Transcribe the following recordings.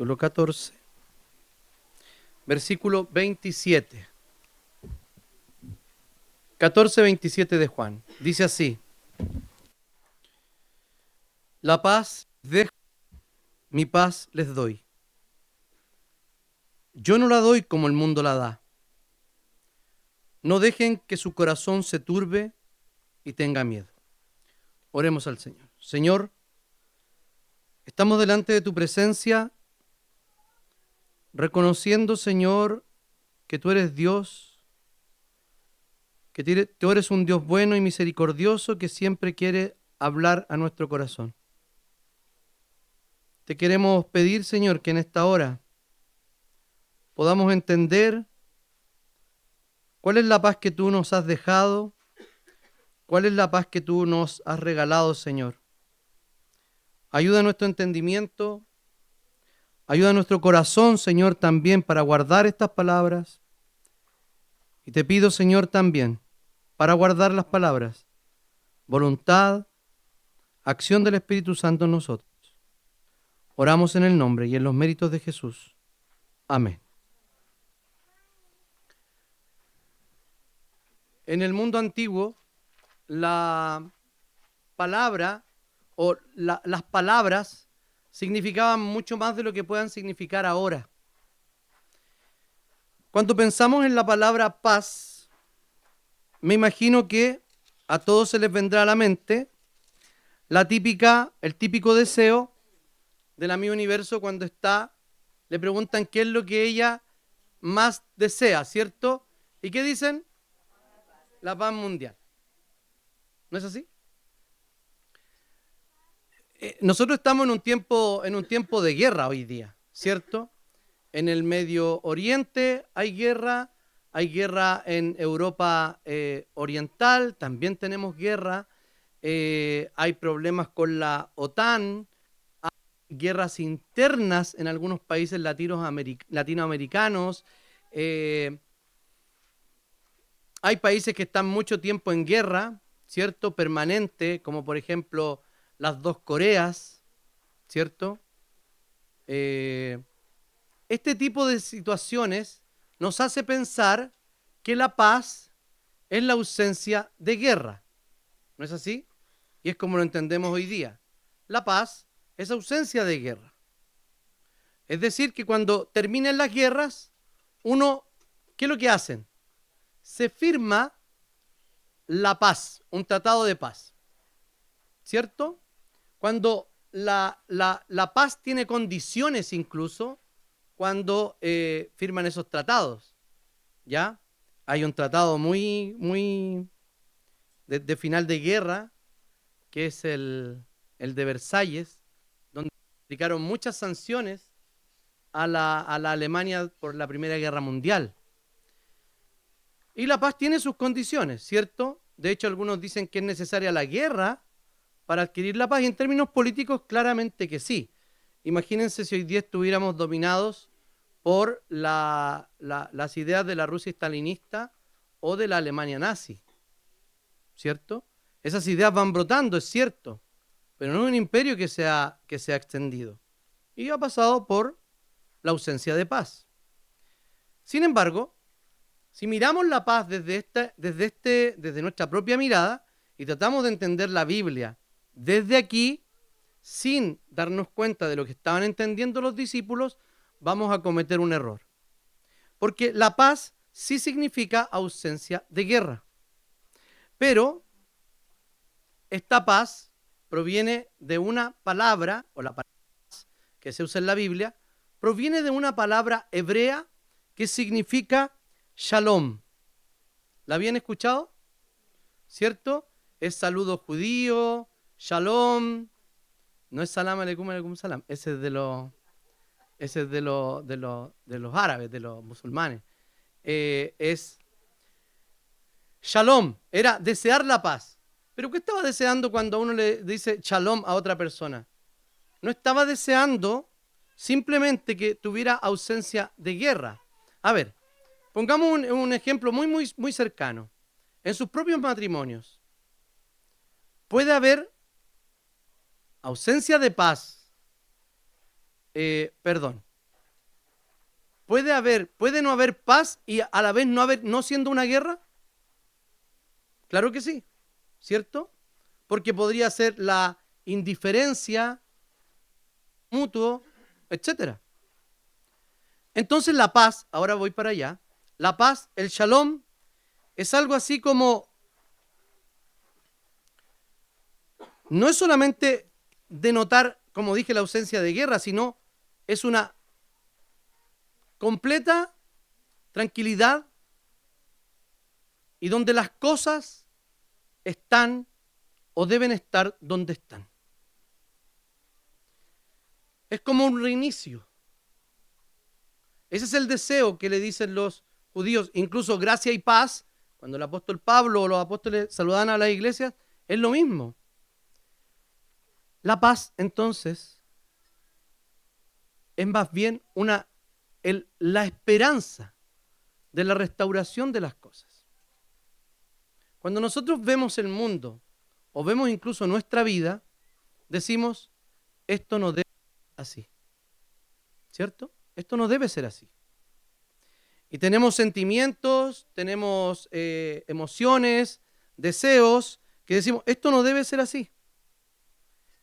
capítulo 14, versículo 27. 14:27 de Juan. Dice así: la paz dejo, mi paz les doy. Yo no la doy como el mundo la da. No dejen que su corazón se turbe y tenga miedo. Oremos al Señor. Señor, estamos delante de tu presencia, reconociendo, Señor, que tú eres Dios, que tú eres un Dios bueno y misericordioso que siempre quiere hablar a nuestro corazón. Te queremos pedir, Señor, que en esta hora podamos entender cuál es la paz que tú nos has dejado, cuál es la paz que tú nos has regalado, Señor. Ayuda a nuestro entendimiento, ayuda a nuestro corazón, Señor, también para guardar estas palabras. Y te pido, Señor, también, para guardar las palabras, voluntad, acción del Espíritu Santo en nosotros. Oramos en el nombre y en los méritos de Jesús. Amén. En el mundo antiguo, la palabra o las palabras significaban mucho más de lo que puedan significar ahora. Cuando pensamos en la palabra paz, me imagino que a todos se les vendrá a la mente el típico deseo del amigo universo cuando le preguntan qué es lo que ella más desea, ¿cierto? ¿Y qué dicen? La paz mundial. ¿No es así? Nosotros estamos en un tiempo de guerra hoy día, ¿cierto? En el Medio Oriente hay guerra en Europa Oriental, también tenemos guerra, hay problemas con la OTAN, hay guerras internas en algunos países latinoamericanos, hay países que están mucho tiempo en guerra, ¿cierto? Permanente, como por ejemplo las dos Coreas, ¿cierto? Este tipo de situaciones nos hace pensar que la paz es la ausencia de guerra. ¿No es así? Y es como lo entendemos hoy día. La paz es ausencia de guerra. Es decir, que cuando terminen las guerras, ¿qué es lo que hacen? Se firma la paz, un tratado de paz. ¿Cierto? Cuando la paz tiene condiciones incluso, cuando firman esos tratados, ¿ya? Hay un tratado muy de final de guerra, que es el de Versalles, donde aplicaron muchas sanciones a la Alemania por la Primera Guerra Mundial. Y la paz tiene sus condiciones, ¿cierto? De hecho, algunos dicen que es necesaria la guerra para adquirir la paz, y en términos políticos claramente que sí. Imagínense si hoy día estuviéramos dominados por las ideas de la Rusia stalinista o de la Alemania nazi, ¿cierto? Esas ideas van brotando, es cierto, pero no es un imperio que se ha extendido. Y ha pasado por la ausencia de paz. Sin embargo, si miramos la paz desde nuestra propia mirada y tratamos de entender la Biblia desde aquí, sin darnos cuenta de lo que estaban entendiendo los discípulos, vamos a cometer un error. Porque la paz sí significa ausencia de guerra. Pero esta paz proviene de una palabra, o la palabra que se usa en la Biblia, proviene de una palabra hebrea que significa shalom. ¿La habían escuchado? ¿Cierto? Es saludo judío, shalom. No es salam aleikum salam. Ese es de los árabes, de los musulmanes. Es shalom, era desear la paz. ¿Pero qué estaba deseando cuando uno le dice shalom a otra persona? No estaba deseando simplemente que tuviera ausencia de guerra. A ver, pongamos un ejemplo muy cercano. En sus propios matrimonios puede haber ausencia de paz. ¿Puede no haber paz y a la vez no siendo una guerra? Claro que sí, ¿cierto? Porque podría ser la indiferencia mutuo, etcétera. Entonces la paz, ahora voy para allá, la paz, el shalom, es algo así como, no es solamente denotar, como dije, la ausencia de guerra, sino es una completa tranquilidad y donde las cosas están o deben estar donde están. Es como un reinicio. Ese es el deseo que le dicen los judíos. Incluso gracia y paz, cuando el apóstol Pablo o los apóstoles saludan a las iglesias, es lo mismo. La paz, entonces, es más bien la esperanza de la restauración de las cosas. Cuando nosotros vemos el mundo o vemos incluso nuestra vida, decimos, esto no debe ser así. ¿Cierto? Esto no debe ser así. Y tenemos sentimientos, tenemos emociones, deseos, que decimos, esto no debe ser así.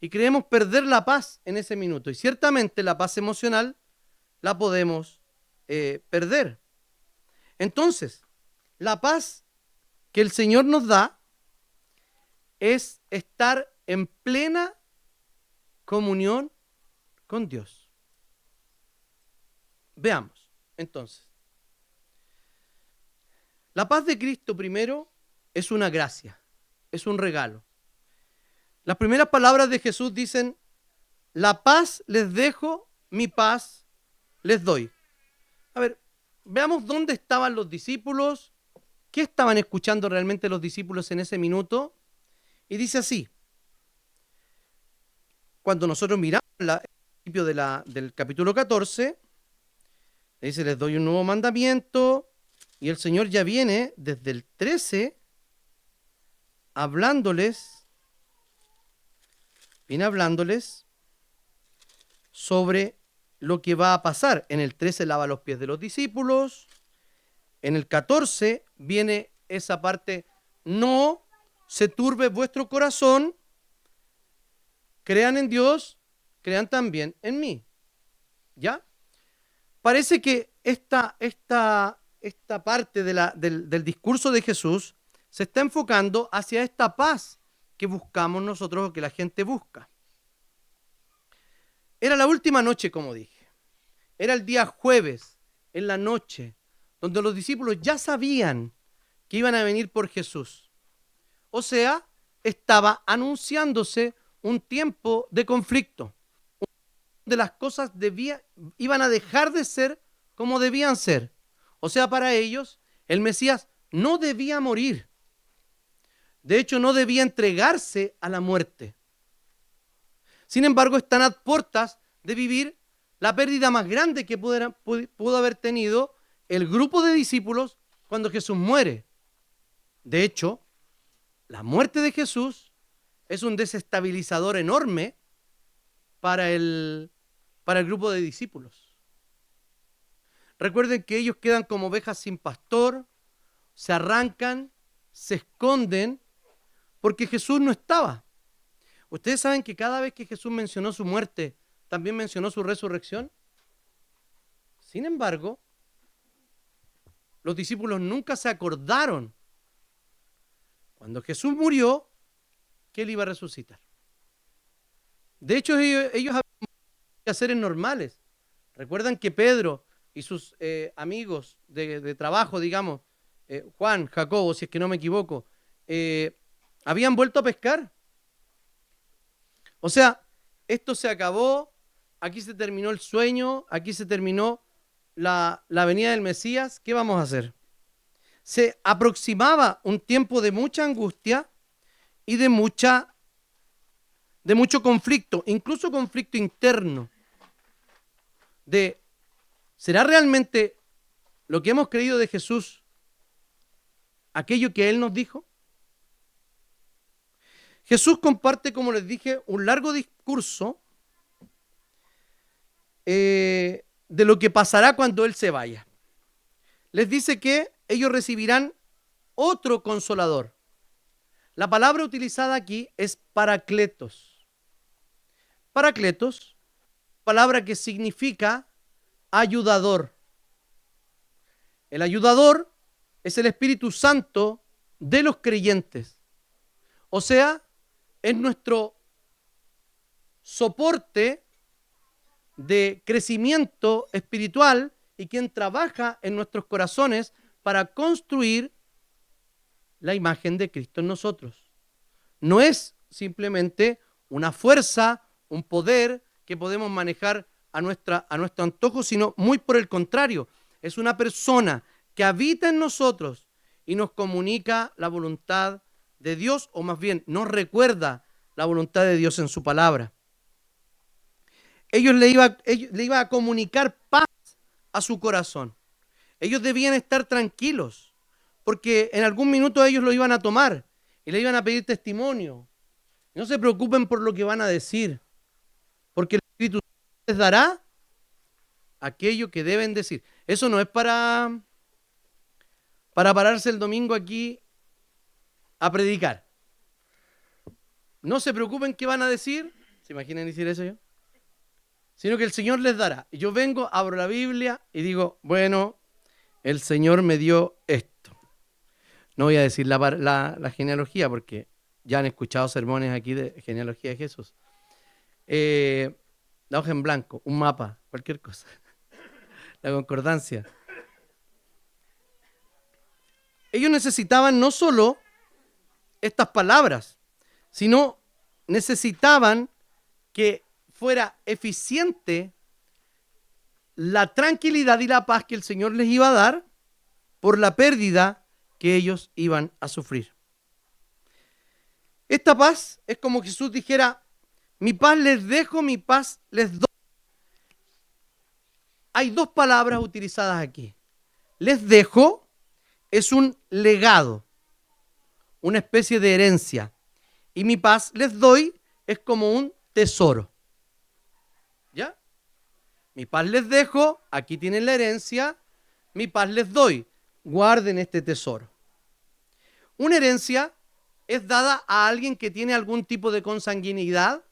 Y creemos perder la paz en ese minuto. Y ciertamente la paz emocional la podemos perder. Entonces, la paz que el Señor nos da es estar en plena comunión con Dios. Veamos, entonces. La paz de Cristo primero es una gracia, es un regalo. Las primeras palabras de Jesús dicen, la paz les dejo, mi paz les doy. A ver, veamos dónde estaban los discípulos, qué estaban escuchando realmente los discípulos en ese minuto. Y dice así, cuando nosotros miramos el principio del capítulo 14, dice, les doy un nuevo mandamiento, y el Señor ya viene desde el 13 viene hablándoles sobre lo que va a pasar. En el 13 lava los pies de los discípulos, en el 14 viene esa parte, no se turbe vuestro corazón, crean en Dios, crean también en mí. ¿Ya? Parece que esta parte del discurso de Jesús se está enfocando hacia esta paz que buscamos nosotros o que la gente busca. Era la última noche, como dije. Era el día jueves, en la noche, donde los discípulos ya sabían que iban a venir por Jesús. O sea, estaba anunciándose un tiempo de conflicto, donde las cosas iban a dejar de ser como debían ser. O sea, para ellos, el Mesías no debía morir. De hecho, no debía entregarse a la muerte. Sin embargo, están a puertas de vivir la pérdida más grande que pudo haber tenido el grupo de discípulos cuando Jesús muere. De hecho, la muerte de Jesús es un desestabilizador enorme para el grupo de discípulos. Recuerden que ellos quedan como ovejas sin pastor, se arrancan, se esconden, porque Jesús no estaba. ¿Ustedes saben que cada vez que Jesús mencionó su muerte, también mencionó su resurrección? Sin embargo, los discípulos nunca se acordaron, cuando Jesús murió, que Él iba a resucitar. De hecho, ellos habían quehaceres normales. Recuerdan que Pedro y sus amigos de trabajo, digamos, Juan, Jacobo, si es que no me equivoco, habían vuelto a pescar. O sea, esto se acabó, aquí se terminó el sueño, aquí se terminó la venida del Mesías. ¿Qué vamos a hacer? Se aproximaba un tiempo de mucha angustia y de mucho conflicto, incluso conflicto interno. ¿Será realmente lo que hemos creído de Jesús aquello que Él nos dijo? Jesús comparte, como les dije, un largo discurso de lo que pasará cuando Él se vaya. Les dice que ellos recibirán otro consolador. La palabra utilizada aquí es paracletos. Paracletos, palabra que significa ayudador. El ayudador es el Espíritu Santo de los creyentes. O sea, es nuestro soporte de crecimiento espiritual y quien trabaja en nuestros corazones para construir la imagen de Cristo en nosotros. No es simplemente una fuerza, un poder que podemos manejar a nuestro antojo, sino muy por el contrario, es una persona que habita en nosotros y nos comunica la voluntad de Dios, o más bien nos recuerda la voluntad de Dios en su palabra. Ellos le iba a comunicar paz a su corazón. Ellos debían estar tranquilos, porque en algún minuto ellos lo iban a tomar y le iban a pedir testimonio. No se preocupen por lo que van a decir, porque el Espíritu les dará aquello que deben decir. Eso no es para pararse el domingo aquí a predicar. No se preocupen qué van a decir. ¿Se imaginan decir eso yo? Sino que el Señor les dará. Y yo vengo, abro la Biblia y digo, bueno, el Señor me dio esto. No voy a decir la genealogía porque ya han escuchado sermones aquí de genealogía de Jesús. La hoja en blanco, un mapa, cualquier cosa. La concordancia. Ellos necesitaban no solo estas palabras, sino necesitaban que fuera eficiente la tranquilidad y la paz que el Señor les iba a dar por la pérdida que ellos iban a sufrir. Esta paz es como Jesús dijera, mi paz les dejo, mi paz les doy. Hay dos palabras utilizadas aquí. Les dejo es un legado, una especie de herencia. Y mi paz les doy es como un tesoro. ¿Ya? Mi paz les dejo, aquí tienen la herencia, mi paz les doy, guarden este tesoro. Una herencia es dada a alguien que tiene algún tipo de consanguinidad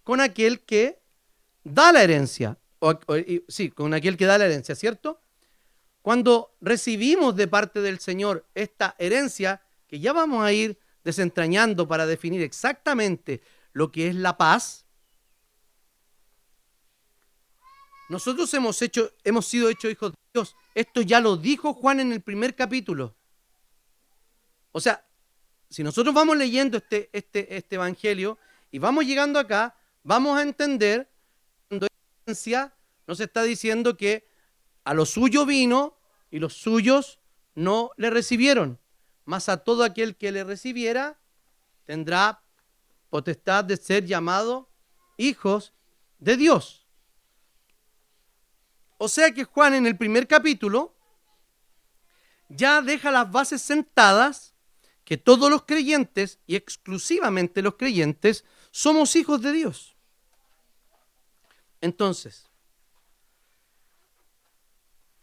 con aquel que da la herencia. Sí, con aquel que da la herencia, ¿cierto? Cuando recibimos de parte del Señor esta herencia, que ya vamos a ir desentrañando para definir exactamente lo que es la paz, nosotros hemos sido hechos hijos de Dios. Esto ya lo dijo Juan en el primer capítulo. O sea, si nosotros vamos leyendo este evangelio y vamos llegando acá, vamos a entender cuando la herencia nos está diciendo que a lo suyo vino y los suyos no le recibieron. Mas a todo aquel que le recibiera tendrá potestad de ser llamado hijos de Dios. O sea que Juan en el primer capítulo ya deja las bases sentadas que todos los creyentes, y exclusivamente los creyentes, somos hijos de Dios. Entonces,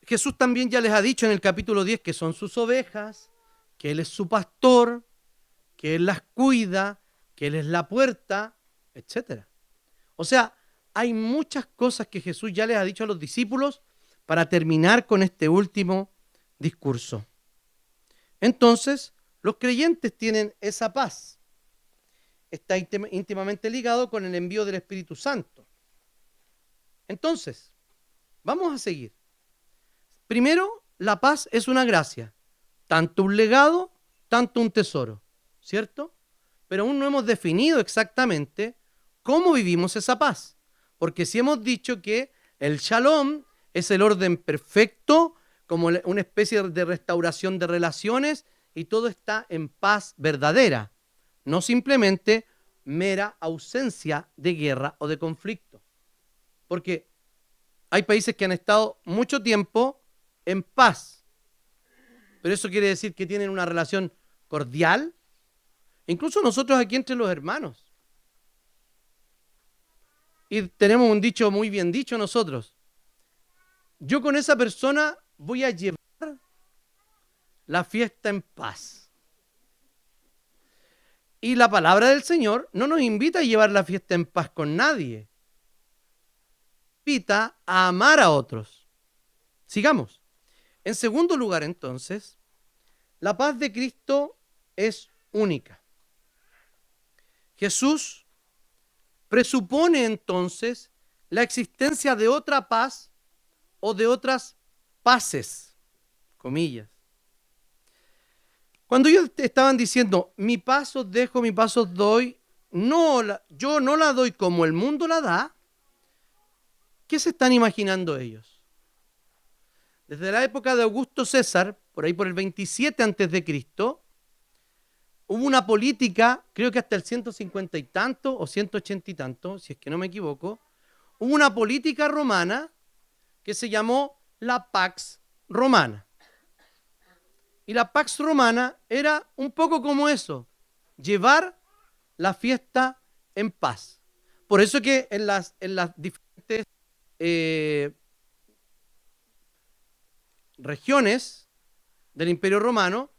Jesús también ya les ha dicho en el capítulo 10 que son sus ovejas, que Él es su pastor, que Él las cuida, que Él es la puerta, etc. O sea, hay muchas cosas que Jesús ya les ha dicho a los discípulos para terminar con este último discurso. Entonces, los creyentes tienen esa paz. Está íntimamente ligado con el envío del Espíritu Santo. Entonces, vamos a seguir. Primero, la paz es una gracia, tanto un legado, tanto un tesoro, ¿cierto? Pero aún no hemos definido exactamente cómo vivimos esa paz. Porque si hemos dicho que el shalom es el orden perfecto, como una especie de restauración de relaciones, y todo está en paz verdadera, no simplemente mera ausencia de guerra o de conflicto. Porque hay países que han estado mucho tiempo en paz, pero eso quiere decir que tienen una relación cordial, incluso nosotros aquí entre los hermanos. Y tenemos un dicho muy bien dicho nosotros: yo con esa persona voy a llevar la fiesta en paz. Y la palabra del Señor no nos invita a llevar la fiesta en paz con nadie. Invita a amar a otros. Sigamos. En segundo lugar, entonces, la paz de Cristo es única. Jesús presupone entonces la existencia de otra paz o de otras paces, comillas. Cuando ellos estaban diciendo, mi paz os dejo, mi paz os doy, yo no la doy como el mundo la da, ¿qué se están imaginando ellos? Desde la época de Augusto César, por ahí por el 27 a.C., hubo una política, creo que hasta el 150 y tanto o 180 y tanto, si es que no me equivoco, hubo una política romana que se llamó la Pax Romana. Y la Pax Romana era un poco como eso, llevar la fiesta en paz. Por eso que en las diferentes regiones del Imperio Romano,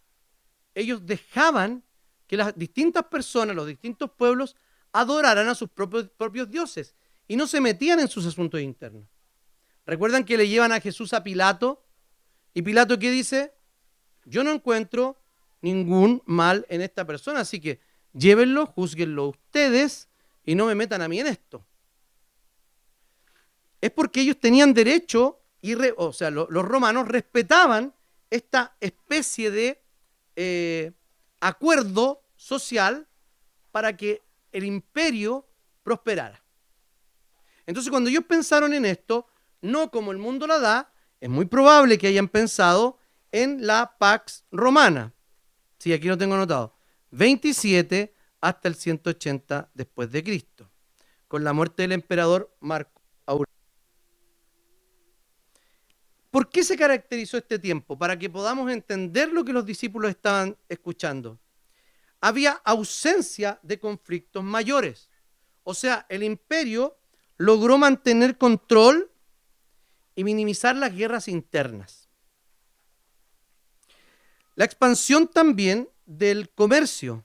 ellos dejaban que las distintas personas, los distintos pueblos, adoraran a sus propios dioses y no se metían en sus asuntos internos. ¿Recuerdan que le llevan a Jesús a Pilato? ¿Y Pilato qué dice? Yo no encuentro ningún mal en esta persona, así que llévenlo, júzguenlo ustedes y no me metan a mí en esto. Es porque ellos tenían derecho, los romanos respetaban esta especie de acuerdo social para que el imperio prosperara. Entonces, cuando ellos pensaron en esto, no como el mundo la da, es muy probable que hayan pensado en la Pax Romana. Sí, aquí lo tengo anotado. 27 hasta el 180 después de Cristo, con la muerte del emperador Marco Aurelio. ¿Por qué se caracterizó este tiempo? Para que podamos entender lo que los discípulos estaban escuchando. Había ausencia de conflictos mayores. O sea, el imperio logró mantener control y minimizar las guerras internas. La expansión también del comercio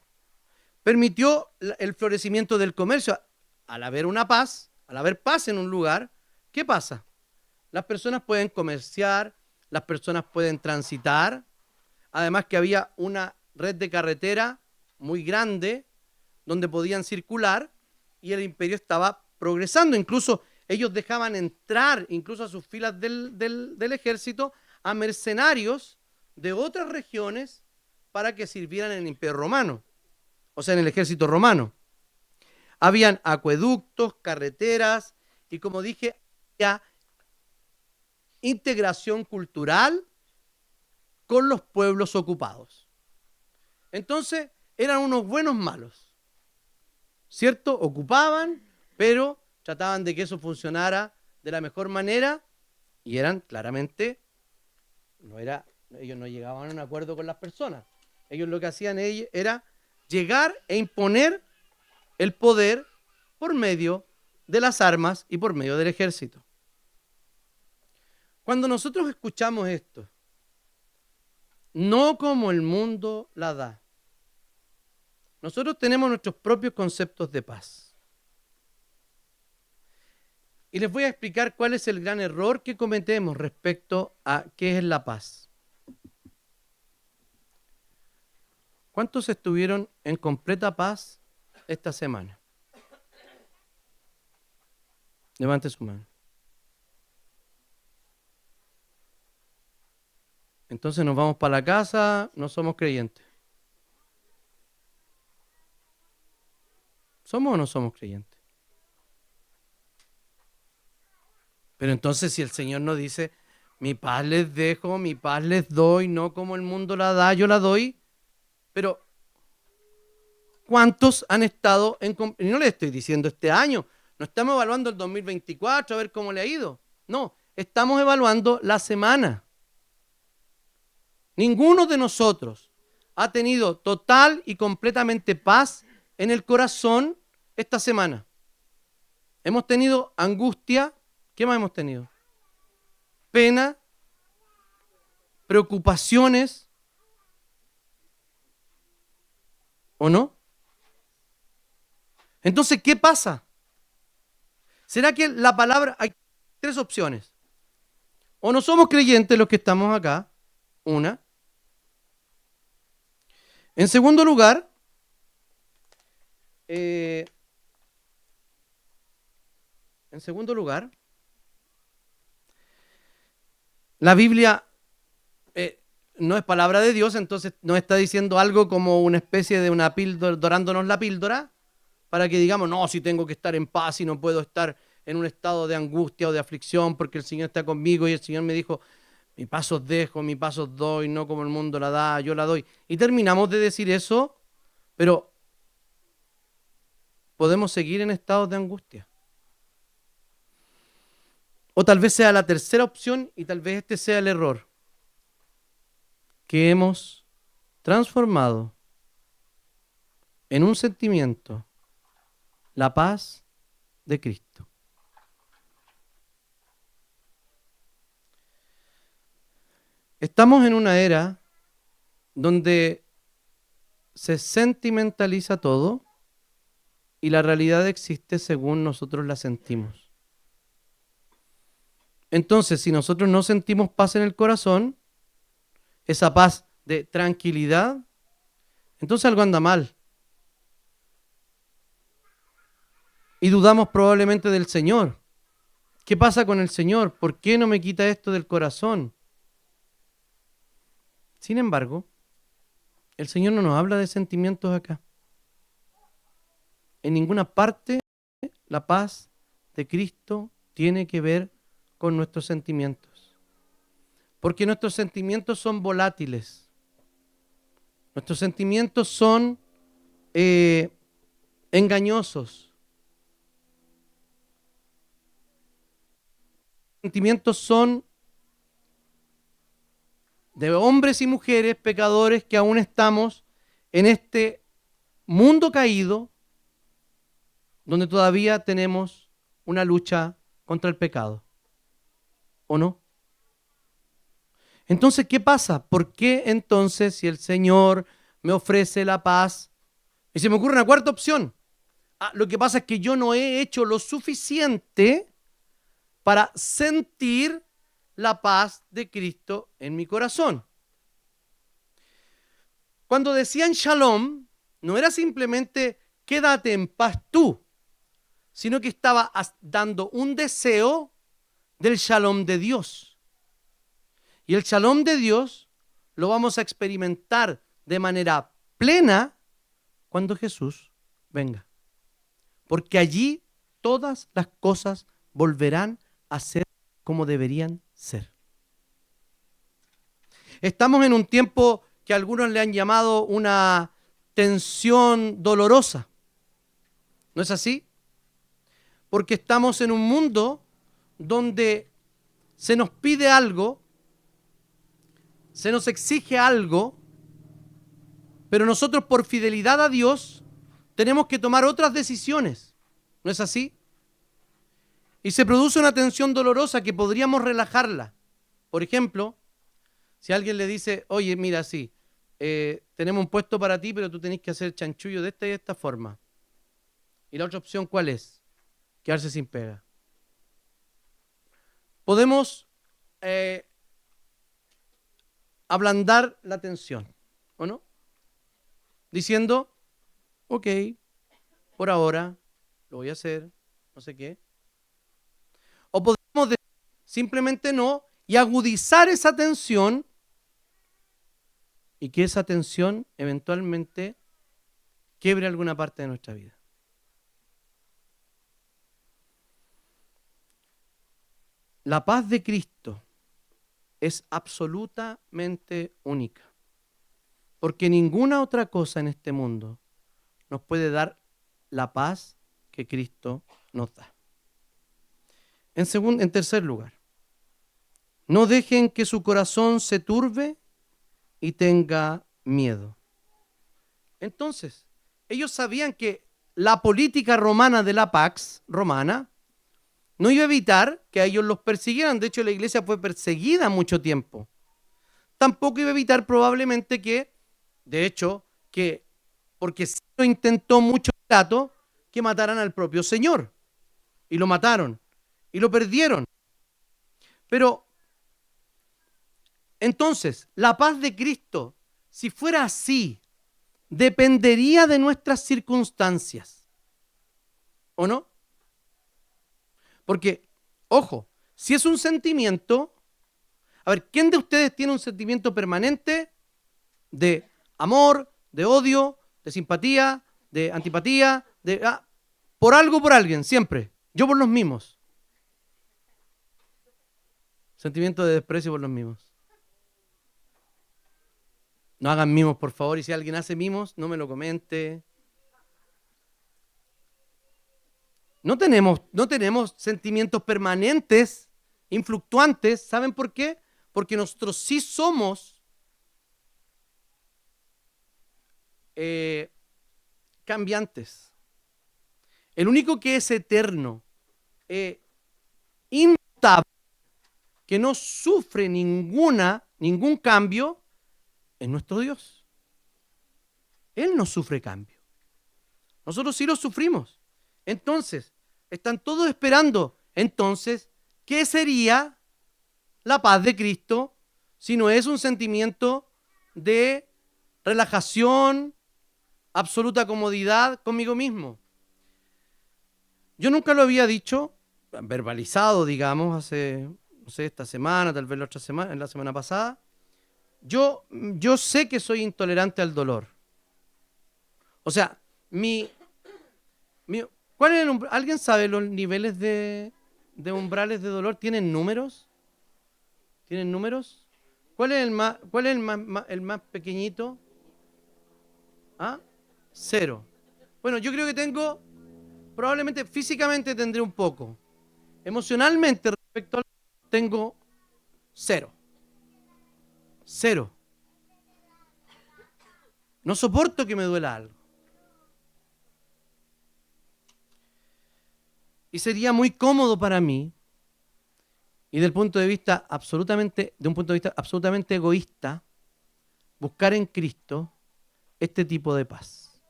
permitió el florecimiento del comercio. Al haber una paz, al haber paz en un lugar, ¿qué pasa? Las personas pueden comerciar, las personas pueden transitar, además que había una red de carretera muy grande donde podían circular y el imperio estaba progresando. Incluso ellos dejaban entrar incluso a sus filas del ejército a mercenarios de otras regiones para que sirvieran en el imperio romano, o sea, en el ejército romano. Habían acueductos, carreteras y, como dije, había integración cultural con los pueblos ocupados. Entonces, eran unos buenos malos, ¿cierto? Ocupaban, pero trataban de que eso funcionara de la mejor manera y eran claramente, ellos no llegaban a un acuerdo con las personas. Ellos lo que hacían era llegar e imponer el poder por medio de las armas y por medio del ejército. Cuando nosotros escuchamos esto, no como el mundo la da, nosotros tenemos nuestros propios conceptos de paz. Y les voy a explicar cuál es el gran error que cometemos respecto a qué es la paz. ¿Cuántos estuvieron en completa paz esta semana? Levante su mano. Entonces nos vamos para la casa, no somos creyentes. ¿Somos o no somos creyentes? Pero entonces si el Señor nos dice, mi paz les dejo, mi paz les doy, no como el mundo la da, yo la doy. Pero, ¿cuántos han estado y no le estoy diciendo este año, no estamos evaluando el 2024 a ver cómo le ha ido. No, estamos evaluando la semana. Ninguno de nosotros ha tenido total y completamente paz en el corazón esta semana. Hemos tenido angustia. ¿Qué más hemos tenido? pena, preocupaciones, ¿o no? Entonces, ¿qué pasa? ¿Será que la palabra, hay tres opciones? O no somos creyentes los que estamos acá, una. En segundo lugar, en segundo lugar, la Biblia no es palabra de Dios, entonces nos está diciendo algo como una especie de una píldora, dorándonos la píldora, para que digamos, no, si tengo que estar en paz y no puedo estar en un estado de angustia o de aflicción porque el Señor está conmigo y el Señor me dijo, mi paz os dejo, mi paz os doy, no como el mundo la da, yo la doy. Y terminamos de decir eso, pero podemos seguir en estados de angustia. O tal vez sea la tercera opción y tal vez este sea el error, que hemos transformado en un sentimiento la paz de Cristo. Estamos en una era donde se sentimentaliza todo y la realidad existe según nosotros la sentimos. Entonces, si nosotros no sentimos paz en el corazón, esa paz de tranquilidad, entonces algo anda mal. Y dudamos probablemente del Señor. ¿Qué pasa con el Señor? ¿Por qué no me quita esto del corazón? Sin embargo, el Señor no nos habla de sentimientos acá. En ninguna parte la paz de Cristo tiene que ver con nuestros sentimientos. Porque nuestros sentimientos son volátiles. Nuestros sentimientos son engañosos. Los sentimientos son de hombres y mujeres pecadores que aún estamos en este mundo caído donde todavía tenemos una lucha contra el pecado. ¿O no? Entonces, ¿qué pasa? ¿Por qué entonces si el Señor me ofrece la paz? Y se me ocurre una cuarta opción. Lo que pasa es que yo no he hecho lo suficiente para sentir la paz de Cristo en mi corazón. Cuando decían shalom, no era simplemente quédate en paz tú, sino que estaba dando un deseo del shalom de Dios. Y el shalom de Dios lo vamos a experimentar de manera plena cuando Jesús venga. Porque allí todas las cosas volverán a ser como deberían ser. Estamos en un tiempo que algunos le han llamado una tensión dolorosa. ¿No es así? Porque estamos en un mundo donde se nos pide algo, se nos exige algo, pero nosotros por fidelidad a Dios tenemos que tomar otras decisiones. ¿No es así? Y se produce una tensión dolorosa que podríamos relajarla. Por ejemplo, si alguien le dice, oye, mira, sí, tenemos un puesto para ti, pero tú tenés que hacer chanchullo de esta y de esta forma. ¿Y la otra opción cuál es? Quedarse sin pega. Podemos ablandar la tensión, ¿o no? Diciendo, ok, por ahora lo voy a hacer, no sé qué. O podemos decir simplemente no y agudizar esa tensión y que esa tensión eventualmente quiebre alguna parte de nuestra vida. La paz de Cristo es absolutamente única, porque ninguna otra cosa en este mundo nos puede dar la paz que Cristo nos da. En tercer lugar, no dejen que su corazón se turbe y tenga miedo. Entonces, ellos sabían que la política romana de la Pax Romana no iba a evitar que a ellos los persiguieran. De hecho, la iglesia fue perseguida mucho tiempo. Tampoco iba a evitar probablemente que, de hecho, que porque sí lo intentó mucho Pilato, que mataran al propio Señor. Y lo mataron. Y lo perdieron. Pero, entonces, la paz de Cristo, si fuera así, dependería de nuestras circunstancias. ¿O no? Porque, ojo, si es un sentimiento, a ver, ¿quién de ustedes tiene un sentimiento permanente de amor, de odio, de simpatía, de antipatía, por algo, por alguien, siempre? Yo por los mismos. Sentimiento de desprecio por los mismos. No hagan mimos, por favor, y si alguien hace mimos, no me lo comente. No tenemos sentimientos permanentes, influctuantes. ¿Saben por qué? Porque nosotros sí somos cambiantes. El único que es eterno, inmutable, que no sufre ningún cambio, es nuestro Dios. Él no sufre cambio. Nosotros sí lo sufrimos. Entonces, están todos esperando. Entonces, ¿qué sería la paz de Cristo si no es un sentimiento de relajación, absoluta comodidad conmigo mismo? Yo nunca lo había dicho, verbalizado, digamos, hace, no sé, esta semana, tal vez la otra semana, en la semana pasada. Yo sé que soy intolerante al dolor. O sea, ¿cuál es ¿alguien sabe los niveles de umbrales de dolor? ¿Tienen números? ¿Tienen números? ¿Cuál es el más pequeñito? ¿Ah? 0. Bueno, yo creo que probablemente físicamente tendré un poco. Emocionalmente respecto al tengo 0. 0. No soporto que me duela algo. Y sería muy cómodo para mí, y de un punto de vista absolutamente egoísta, buscar en Cristo este tipo de paz.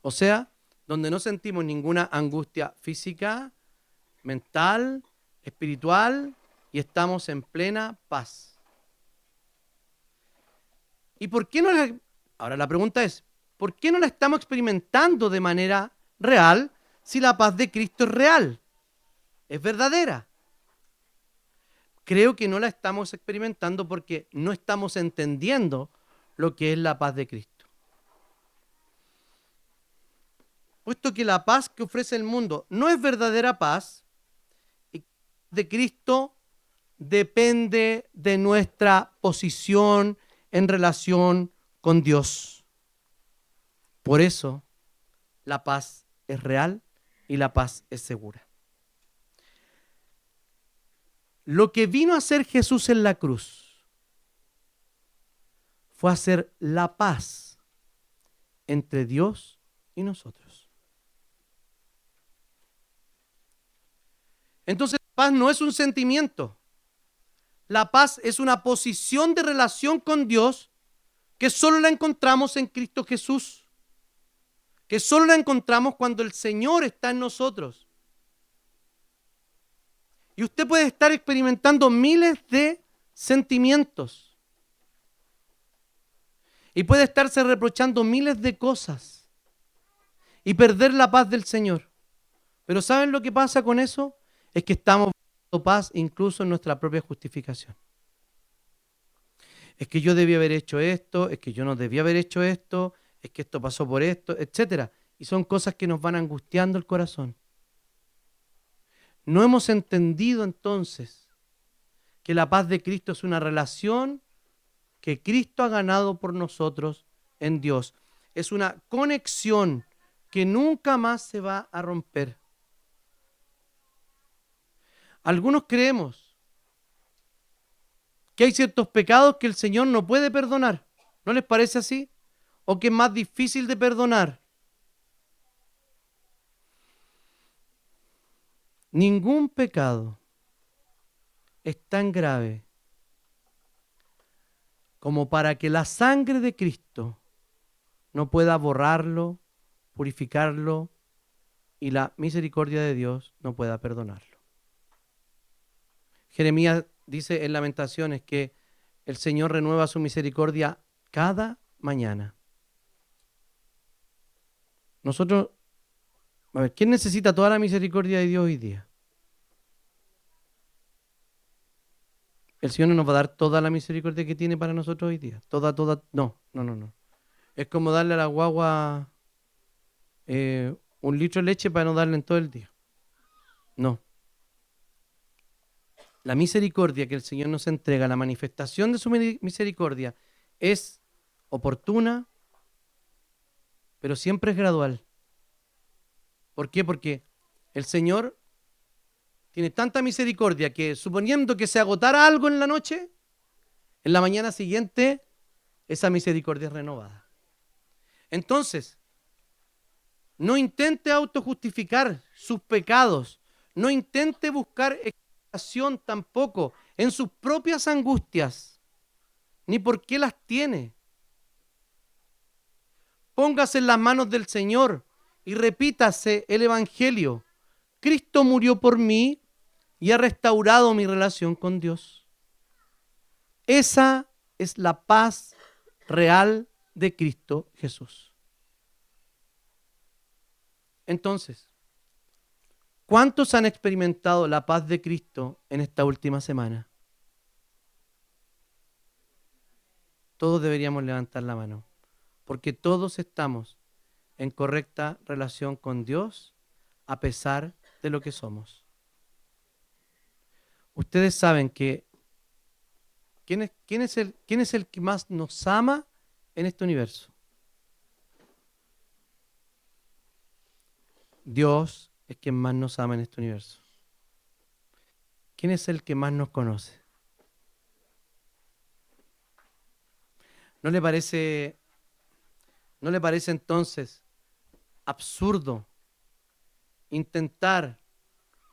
O sea, donde no sentimos ninguna angustia física, mental, espiritual, y estamos en plena paz. ¿Y por qué ahora la pregunta es, ¿por qué no la estamos experimentando de manera real si la paz de Cristo es real? ¿Es verdadera? Creo que no la estamos experimentando porque no estamos entendiendo lo que es la paz de Cristo. Puesto que la paz que ofrece el mundo no es verdadera paz, y de Cristo depende de nuestra posición en relación con Dios. Por eso, la paz es real y la paz es segura. Lo que vino a hacer Jesús en la cruz fue hacer la paz entre Dios y nosotros. Entonces, la paz no es un sentimiento. La paz es una posición de relación con Dios que solo la encontramos en Cristo Jesús, que solo la encontramos cuando el Señor está en nosotros. Y usted puede estar experimentando miles de sentimientos y puede estarse reprochando miles de cosas y perder la paz del Señor. Pero ¿saben lo que pasa con eso? Es que estamos buscando paz incluso en nuestra propia justificación. Es que yo debí haber hecho esto, es que yo no debía haber hecho esto, es que esto pasó por esto, etc. Y son cosas que nos van angustiando el corazón. No hemos entendido entonces que la paz de Cristo es una relación que Cristo ha ganado por nosotros en Dios. Es una conexión que nunca más se va a romper. Algunos creemos que hay ciertos pecados que el Señor no puede perdonar. ¿No les parece así? ¿O que es más difícil de perdonar? Ningún pecado es tan grave como para que la sangre de Cristo no pueda borrarlo, purificarlo y la misericordia de Dios no pueda perdonarlo. Jeremías dice en Lamentaciones que el Señor renueva su misericordia cada mañana. Nosotros, a ver, ¿quién necesita toda la misericordia de Dios hoy día? El Señor no nos va a dar toda la misericordia que tiene para nosotros hoy día. Toda, no. Es como darle a la guagua 1 litro de leche para no darle en todo el día. No. La misericordia que el Señor nos entrega, la manifestación de su misericordia es oportuna, pero siempre es gradual. ¿Por qué? Porque el Señor tiene tanta misericordia que suponiendo que se agotara algo en la noche, en la mañana siguiente esa misericordia es renovada. Entonces, no intente autojustificar sus pecados, no intente buscar explicación tampoco en sus propias angustias, ni por qué las tiene. Póngase en las manos del Señor y repítase el Evangelio. Cristo murió por mí y ha restaurado mi relación con Dios. Esa es la paz real de Cristo Jesús. Entonces, ¿cuántos han experimentado la paz de Cristo en esta última semana? Todos deberíamos levantar la mano, porque todos estamos en correcta relación con Dios a pesar de lo que somos. Ustedes saben que ¿quién es el que más nos ama en este universo? Dios es quien más nos ama en este universo. ¿Quién es el que más nos conoce? ¿No le parece entonces absurdo intentar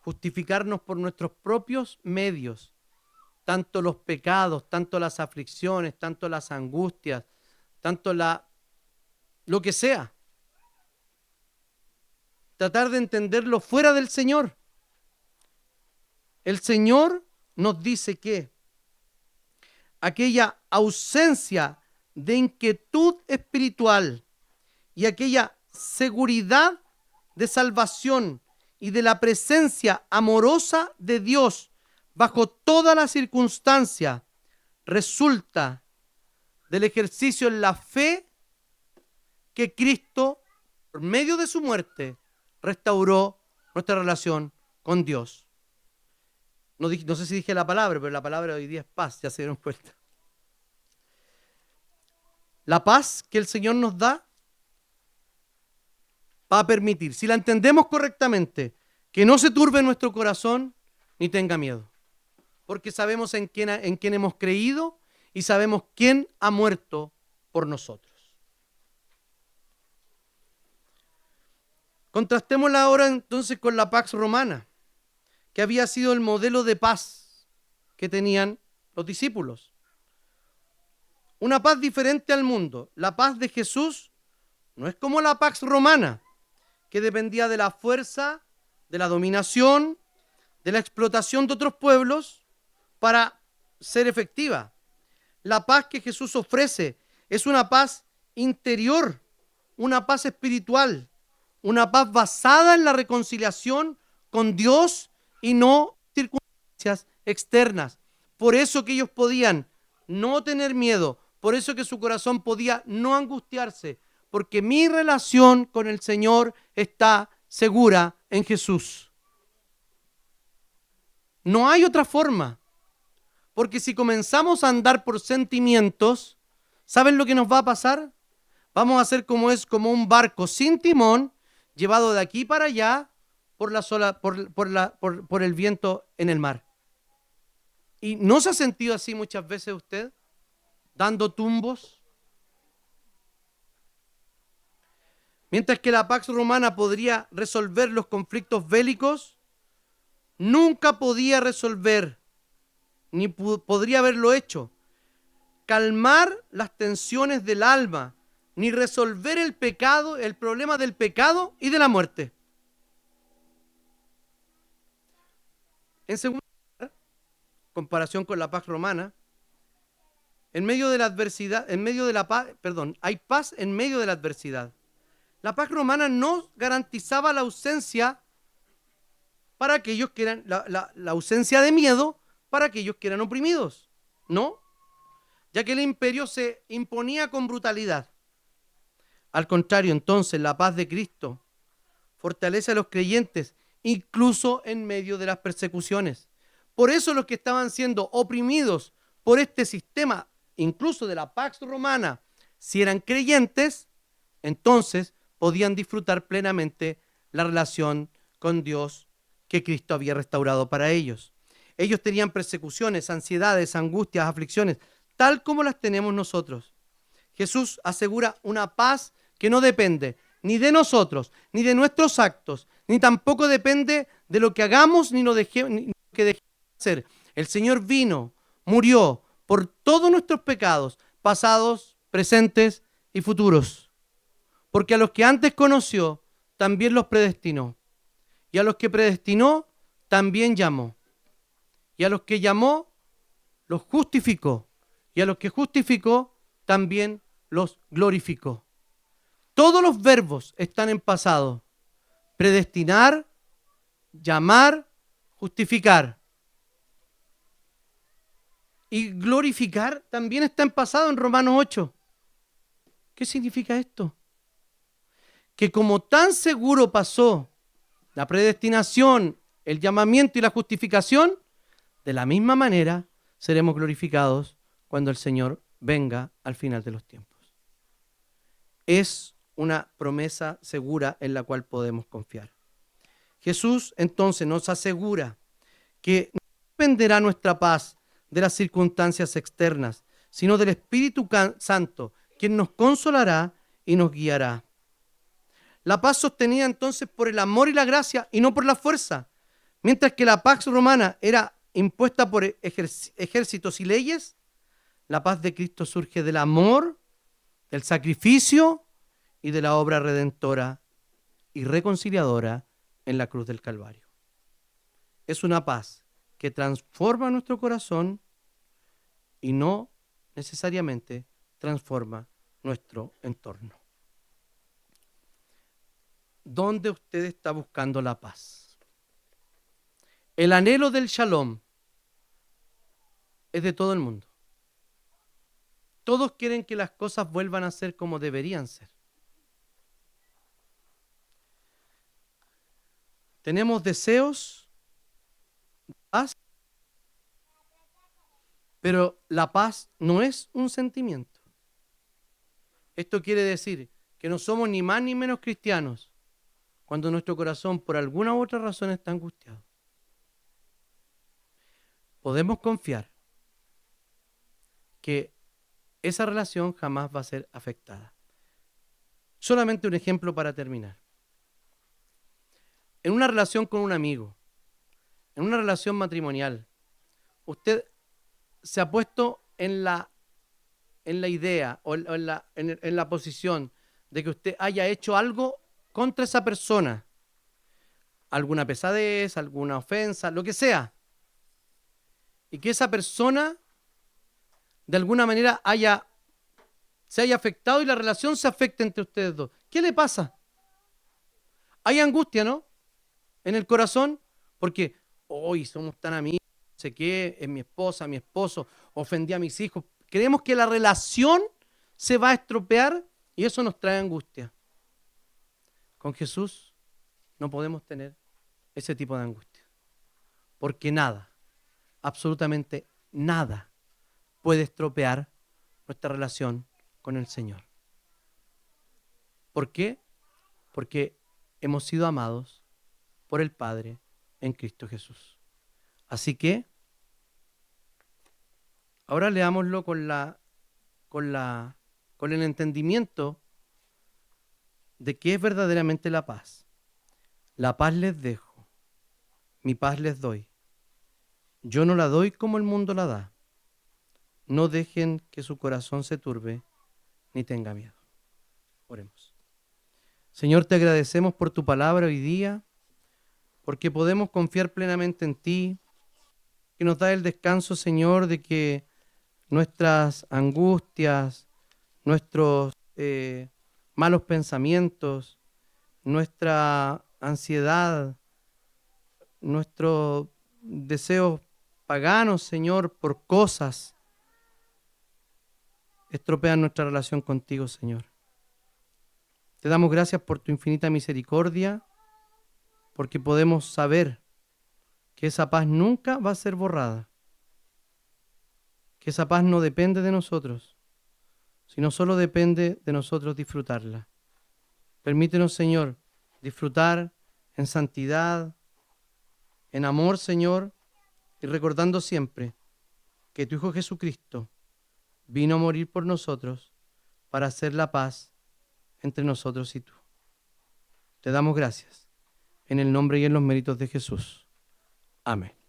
justificarnos por nuestros propios medios, tanto los pecados, tanto las aflicciones, tanto las angustias, tanto lo que sea? Tratar de entenderlo fuera del Señor. El Señor nos dice que aquella ausencia de inquietud espiritual y aquella seguridad de salvación y de la presencia amorosa de Dios bajo toda la circunstancia resulta del ejercicio en la fe que Cristo, por medio de su muerte, restauró nuestra relación con Dios. No sé si dije la palabra, pero la palabra hoy día es paz, ya se dieron cuenta. La paz que el Señor nos da va a permitir, si la entendemos correctamente, que no se turbe nuestro corazón ni tenga miedo. Porque sabemos en quién hemos creído y sabemos quién ha muerto por nosotros. Contrastémosla ahora entonces con la Pax Romana, que había sido el modelo de paz que tenían los discípulos. Una paz diferente al mundo. La paz de Jesús no es como la Pax Romana, que dependía de la fuerza, de la dominación, de la explotación de otros pueblos para ser efectiva. La paz que Jesús ofrece es una paz interior, una paz espiritual, una paz basada en la reconciliación con Dios y no circunstancias externas. Por eso que ellos podían no tener miedo, por eso que su corazón podía no angustiarse, porque mi relación con el Señor está segura en Jesús. No hay otra forma, porque si comenzamos a andar por sentimientos, ¿saben lo que nos va a pasar? Vamos a ser como un barco sin timón, llevado de aquí para allá por el viento en el mar. ¿Y no se ha sentido así muchas veces usted? Dando tumbos. Mientras que la Pax Romana podría resolver los conflictos bélicos, nunca podía resolver, ni podría haberlo hecho, calmar las tensiones del alma, ni resolver el pecado, el problema del pecado y de la muerte. En segundo lugar, comparación con la paz romana, en medio de la adversidad, en medio de la paz, perdón, hay paz en medio de la adversidad. La paz romana no garantizaba la ausencia para aquellos que eran, la ausencia de miedo para aquellos que eran oprimidos, ¿no? Ya que el imperio se imponía con brutalidad. Al contrario, entonces, la paz de Cristo fortalece a los creyentes, incluso en medio de las persecuciones. Por eso los que estaban siendo oprimidos por este sistema, incluso de la Pax Romana, si eran creyentes, entonces podían disfrutar plenamente la relación con Dios que Cristo había restaurado para ellos. Ellos tenían persecuciones, ansiedades, angustias, aflicciones, tal como las tenemos nosotros. Jesús asegura una paz que no depende ni de nosotros, ni de nuestros actos, ni tampoco depende de lo que hagamos, ni lo que dejemos de hacer. El Señor vino, murió por todos nuestros pecados, pasados, presentes y futuros. Porque a los que antes conoció, también los predestinó. Y a los que predestinó, también llamó. Y a los que llamó, los justificó. Y a los que justificó, también los glorificó. Todos los verbos están en pasado. Predestinar, llamar, justificar. Y glorificar también está en pasado en Romanos 8. ¿Qué significa esto? Que como tan seguro pasó la predestinación, el llamamiento y la justificación, de la misma manera seremos glorificados cuando el Señor venga al final de los tiempos. Es una promesa segura en la cual podemos confiar. Jesús entonces nos asegura que no dependerá nuestra paz de las circunstancias externas, sino del Espíritu Santo, quien nos consolará y nos guiará. La paz sostenida entonces por el amor y la gracia y no por la fuerza, mientras que la paz romana era impuesta por ejércitos y leyes, la paz de Cristo surge del amor, del sacrificio y de la obra redentora y reconciliadora en la cruz del Calvario. Es una paz que transforma nuestro corazón y no necesariamente transforma nuestro entorno. ¿Dónde usted está buscando la paz? El anhelo del shalom es de todo el mundo. Todos quieren que las cosas vuelvan a ser como deberían ser. Tenemos deseos de paz, pero la paz no es un sentimiento. Esto quiere decir que no somos ni más ni menos cristianos cuando nuestro corazón por alguna u otra razón está angustiado. Podemos confiar que esa relación jamás va a ser afectada. Solamente un ejemplo para terminar. En una relación con un amigo, en una relación matrimonial, usted se ha puesto en la idea o en la posición de que usted haya hecho algo contra esa persona, alguna pesadez, alguna ofensa, lo que sea, y que esa persona de alguna manera se haya afectado y la relación se afecte entre ustedes dos. ¿Qué le pasa? Hay angustia, ¿no? En el corazón, porque hoy somos tan amigos, no sé qué, es mi esposa, mi esposo, ofendí a mis hijos. Creemos que la relación se va a estropear y eso nos trae angustia. Con Jesús no podemos tener ese tipo de angustia, porque nada, absolutamente nada, puede estropear nuestra relación con el Señor. ¿Por qué? Porque hemos sido amados por el Padre en Cristo Jesús. Así que ahora leámoslo con el entendimiento de qué es verdaderamente la paz. La paz les dejo, mi paz les doy. Yo no la doy como el mundo la da. No dejen que su corazón se turbe ni tenga miedo. Oremos. Señor, te agradecemos por tu palabra hoy día, porque podemos confiar plenamente en ti, que nos da el descanso, Señor, de que nuestras angustias, nuestros malos pensamientos, nuestra ansiedad, nuestros deseos paganos, Señor, por cosas, estropean nuestra relación contigo, Señor. Te damos gracias por tu infinita misericordia, porque podemos saber que esa paz nunca va a ser borrada, que esa paz no depende de nosotros, sino solo depende de nosotros disfrutarla. Permítenos, Señor, disfrutar en santidad, en amor, Señor, y recordando siempre que tu Hijo Jesucristo vino a morir por nosotros para hacer la paz entre nosotros y tú. Te damos gracias, en el nombre y en los méritos de Jesús. Amén.